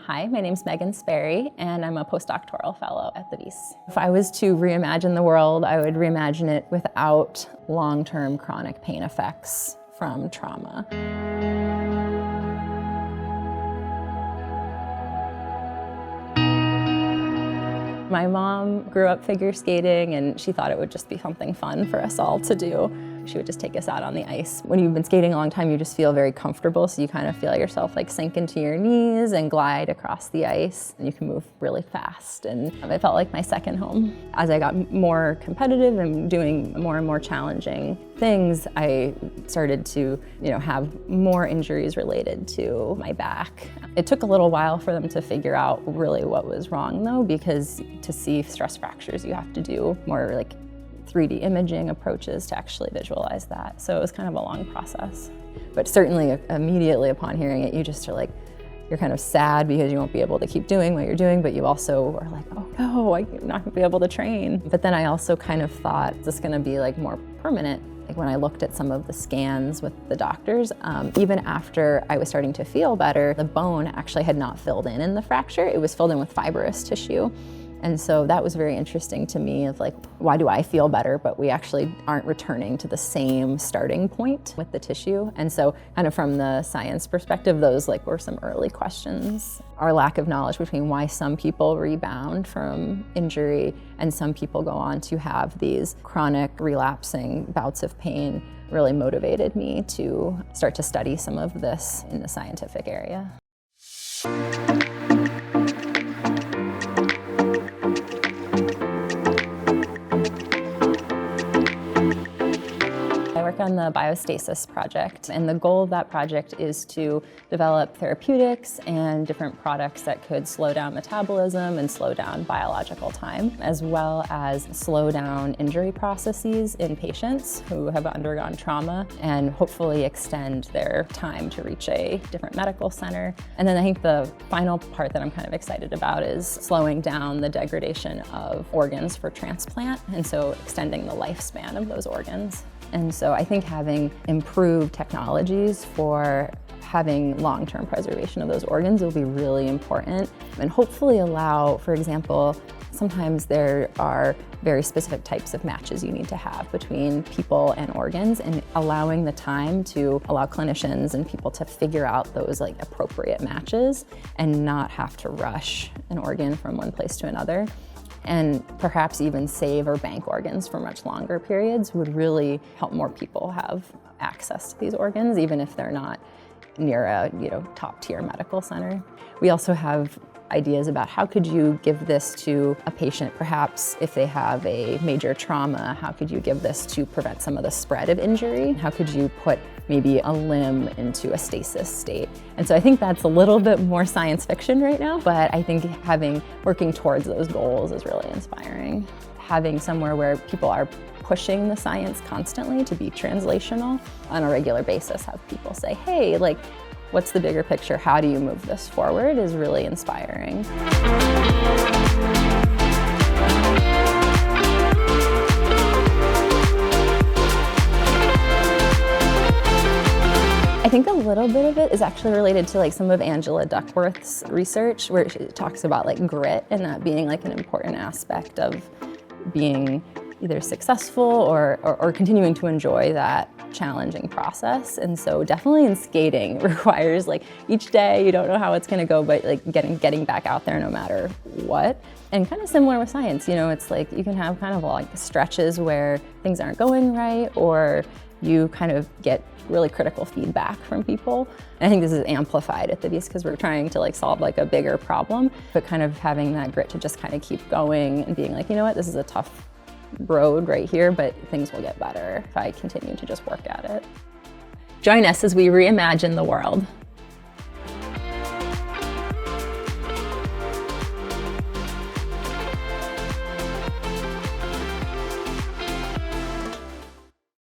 Hi, my name's Sperry, and I'm a Postdoctoral Fellow at the Wyss. If I was to reimagine the world, I would reimagine it without long-term chronic pain effects from trauma. My mom grew up figure skating, and she thought it would just be something fun for us all to do. She would just take us out on the ice. When you've been skating a long time, you just feel very comfortable, so you kind of feel yourself like sink into your knees and glide across the ice. And you can move really fast, and it felt like my second home. As I got more competitive and doing more and more challenging things, I started to, have more injuries related to my back. It took a little while for them to figure out really what was wrong, though, because to see stress fractures, you have to do more like 3D imaging approaches to actually visualize that. So it was kind of a long process. But certainly immediately upon hearing it, you just are like, you're kind of sad because you won't be able to keep doing what you're doing, but you also are like, oh no, I'm not gonna be able to train. But then I also kind of thought, is this gonna be like more permanent? Like when I looked at some of the scans with the doctors, even after I was starting to feel better, the bone actually had not filled in the fracture. It was filled in with fibrous tissue. And so that was very interesting to me of like, why do I feel better, but we actually aren't returning to the same starting point with the tissue? And so kind of from the science perspective, those were some early questions. Our lack of knowledge between why some people rebound from injury and some people go on to have these chronic relapsing bouts of pain really motivated me to start to study some of this in the scientific area. I work on the Biostasis project, and the goal of that project is to develop therapeutics and different products that could slow down metabolism and slow down biological time, as well as slow down injury processes in patients who have undergone trauma and hopefully extend their time to reach a different medical center. And then I think the final part that I'm kind of excited about is slowing down the degradation of organs for transplant, and so extending the lifespan of those organs. And so I think having improved technologies for having long-term preservation of those organs will be really important and hopefully allow, for example, sometimes there are very specific types of matches you need to have between people and organs, and allowing the time to allow clinicians and people to figure out those appropriate matches and not have to rush an organ from one place to another. And perhaps even save or bank organs for much longer periods would really help more people have access to these organs, even if they're not near a top-tier medical center. We also have ideas about how could you give this to a patient, perhaps if they have a major trauma, how could you give this to prevent some of the spread of injury? How could you put maybe a limb into a stasis state? And so I think that's a little bit more science fiction right now, but I think working towards those goals is really inspiring. Having somewhere where people are pushing the science constantly to be translational on a regular basis, have people say, hey, what's the bigger picture? How do you move this forward is really inspiring. I think a little bit of it is actually related to some of Angela Duckworth's research, where she talks about grit and that being an important aspect of being either successful or continuing to enjoy that challenging process. And so definitely in skating requires each day you don't know how it's going to go, but getting back out there no matter what. And kind of similar with science, it's you can have kind of stretches where things aren't going right, or you kind of get really critical feedback from people. And I think this is amplified at the Wyss because we're trying to solve a bigger problem, but kind of having that grit to just kind of keep going and being you know what, this is a tough road right here, but things will get better if I continue to just work at it. Join us as we reimagine the world.